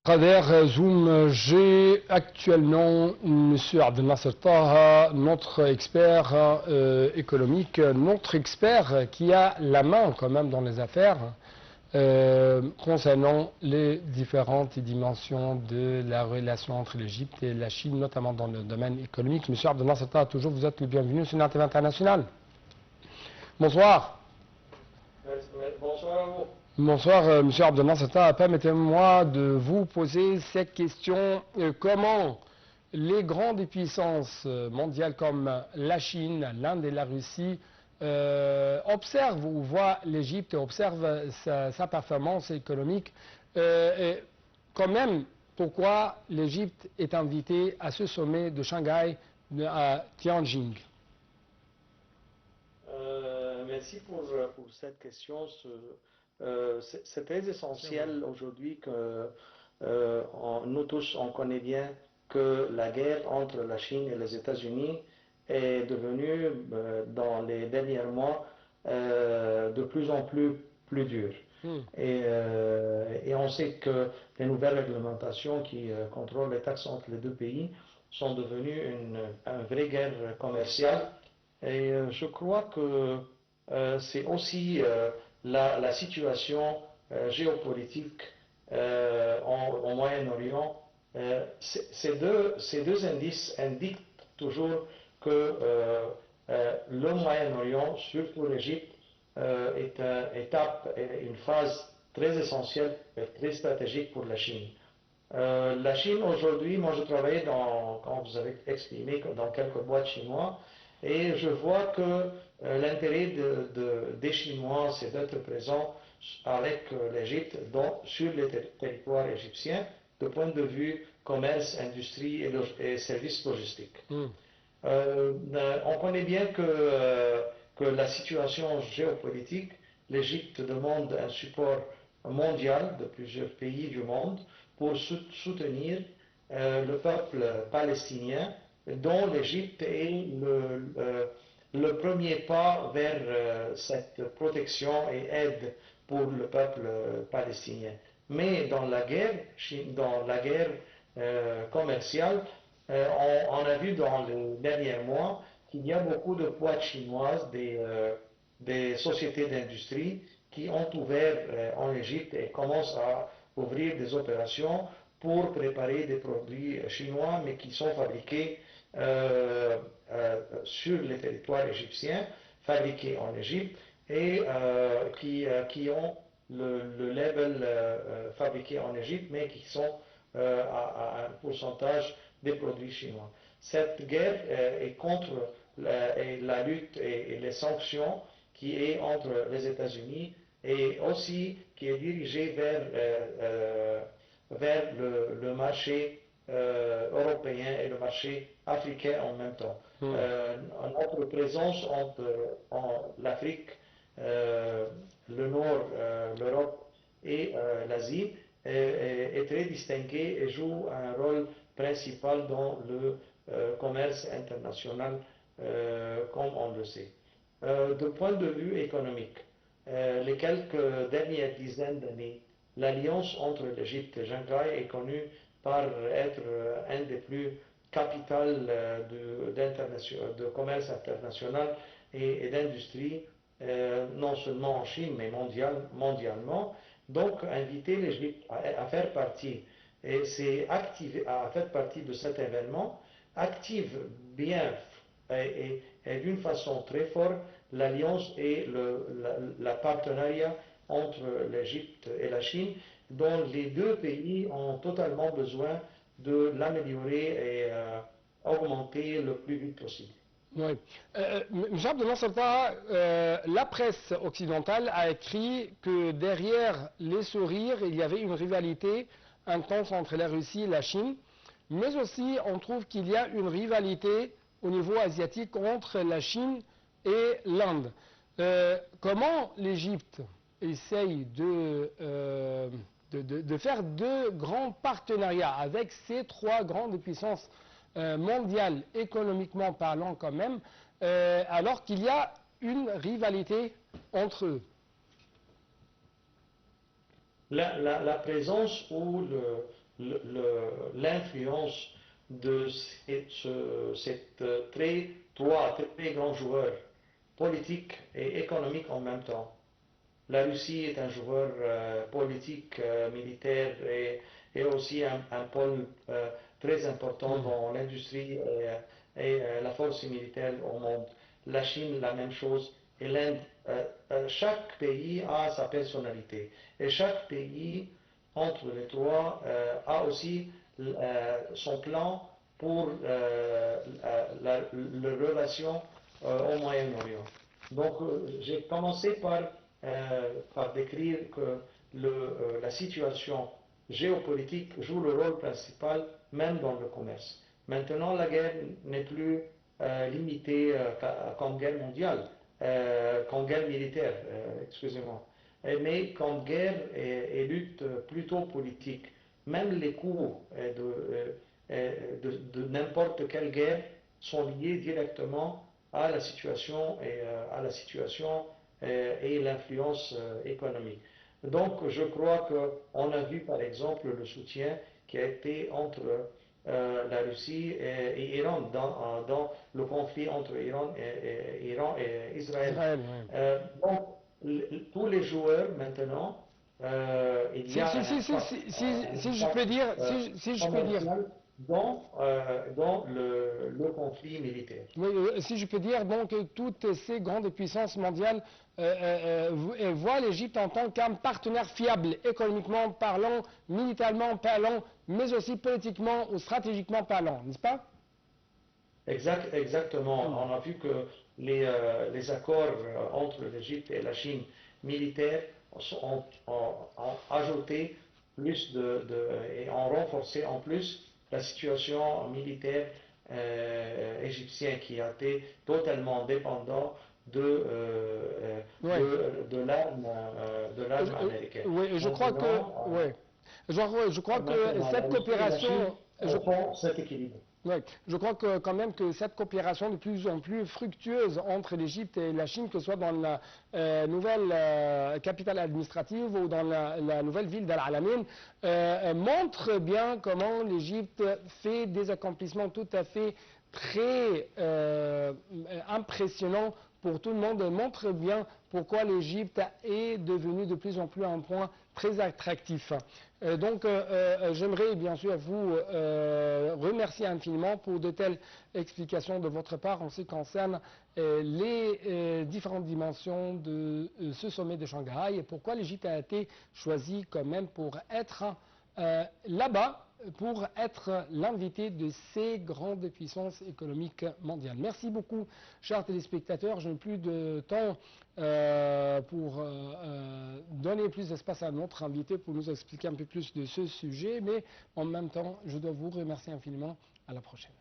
Qader Zoom, j'ai actuellement M. Abdel Nasser Taha, notre expert économique, notre expert qui a la main quand même dans les affaires concernant les différentes dimensions de la relation entre l'Égypte et la Chine, notamment dans le domaine économique. M. Abdel Nasser Taha, toujours vous êtes le bienvenu sur l'antenne internationale. Bonsoir. Bonsoir à vous. Bonsoir, M. Abdel Nasser Taha. Permettez-moi de vous poser cette question. Comment les grandes puissances mondiales comme la Chine, l'Inde et la Russie observent ou voient l'Égypte, observent sa performance économique et quand même, pourquoi l'Égypte est invitée à ce sommet de Shanghai à Tianjin? Merci pour cette question. C'est très essentiel aujourd'hui que nous tous, on connaît bien que la guerre entre la Chine et les États-Unis est devenue, dans les derniers mois, de plus en plus dure. Et on sait que les nouvelles réglementations qui contrôlent les taxes entre les deux pays sont devenues une vraie guerre commerciale. Et je crois que c'est aussi la situation géopolitique au Moyen-Orient. Ces deux indices indiquent toujours que le Moyen-Orient, surtout l'Égypte, est une étape, une phase très essentielle et très stratégique pour la Chine. La Chine aujourd'hui, moi je travaillais quand vous avez exprimé, dans quelques boîtes chinoises, et je vois que l'intérêt des Chinois, c'est d'être présents avec l'Égypte sur les territoires égyptiens, de point de vue commerce, industrie et services logistiques. On connaît bien que la situation géopolitique, l'Égypte demande un support mondial de plusieurs pays du monde pour soutenir le peuple palestinien, dont l'Égypte est le premier pas vers cette protection et aide pour le peuple palestinien. Mais dans la guerre commerciale, on a vu dans les derniers mois qu'il y a beaucoup de boîtes chinoises, des sociétés d'industrie qui ont ouvert en Égypte et commencent à ouvrir des opérations pour préparer des produits chinois, mais qui sont fabriqués sur les territoires égyptiens, fabriqués en Égypte, et qui ont le label fabriqué en Égypte, mais qui sont à un pourcentage des produits chinois. Cette guerre est contre la lutte et les sanctions qui est entre les États-Unis et aussi qui est dirigée vers le marché européen et le marché africain en même temps. Notre présence entre l'Afrique, le Nord, l'Europe et l'Asie est très distinguée et joue un rôle principal dans le commerce international, comme on le sait. De point de vue économique, les quelques dernières dizaines d'années, l'alliance entre l'Égypte et Shanghai est connue par être un des plus capitales de commerce international et d'industrie, non seulement en Chine, mais mondialement. Donc, inviter l'Égypte à faire partie, et à faire partie de cet événement, active bien et d'une façon très forte l'alliance et la partenariat entre l'Égypte et la Chine, dont les deux pays ont totalement besoin de l'améliorer et augmenter le plus vite possible. Oui. M. Abdel Nasser Taha, la presse occidentale a écrit que derrière les sourires, il y avait une rivalité intense entre la Russie et la Chine, mais aussi on trouve qu'il y a une rivalité au niveau asiatique entre la Chine et l'Inde. Comment l'Égypte essaye de faire deux grands partenariats avec ces trois grandes puissances mondiales, économiquement parlant quand même, alors qu'il y a une rivalité entre eux? La présence ou l'influence de trois très grands joueurs politiques et économiques en même temps. La Russie est un joueur politique, militaire et aussi un pôle très important dans l'industrie et la force militaire au monde. La Chine, la même chose. Et l'Inde, chaque pays a sa personnalité. Et chaque pays, entre les trois, a aussi son plan pour la relation au Moyen-Orient. Donc, j'ai commencé par décrire que la situation géopolitique joue le rôle principal même dans le commerce. Maintenant, la guerre n'est plus limitée comme guerre mondiale, comme guerre militaire, excusez-moi, mais comme guerre et lutte plutôt politique. Même les coûts de n'importe quelle guerre sont liés directement à la situation et l'influence économique. Donc, je crois qu'on a vu par exemple le soutien qui a été entre la Russie et Iran dans le conflit entre Iran et Israël. Donc, tous les joueurs maintenant, il y a si je peux dire, dans le conflit militaire. Oui, si je peux dire, donc, toutes ces grandes puissances mondiales voient l'Égypte en tant qu'un partenaire fiable, économiquement parlant, militairement parlant, mais aussi politiquement ou stratégiquement parlant, n'est-ce pas? Exactement. On a vu que les accords entre l'Égypte et la Chine militaire ont ajouté plus et ont renforcé en plus la situation militaire égyptienne qui a été totalement dépendant de l'arme américaine. Oui, je crois que cette coopération... cet équilibre. Oui, je crois que quand même que cette coopération de plus en plus fructueuse entre l'Égypte et la Chine, que ce soit dans la nouvelle capitale administrative ou dans la nouvelle ville d'Al-Alamein, montre bien comment l'Égypte fait des accomplissements tout à fait très impressionnants pour tout le monde, montre bien pourquoi l'Égypte est devenue de plus en plus un point très attractif. Donc, j'aimerais bien sûr vous remercier infiniment pour de telles explications de votre part en ce qui concerne les différentes dimensions de ce sommet de Shanghai et pourquoi l'Égypte a été choisie quand même pour être là-bas, pour être l'invité de ces grandes puissances économiques mondiales. Merci beaucoup, chers téléspectateurs. Je n'ai plus de temps pour donner plus d'espace à notre invité pour nous expliquer un peu plus de ce sujet, mais en même temps, je dois vous remercier infiniment. À la prochaine.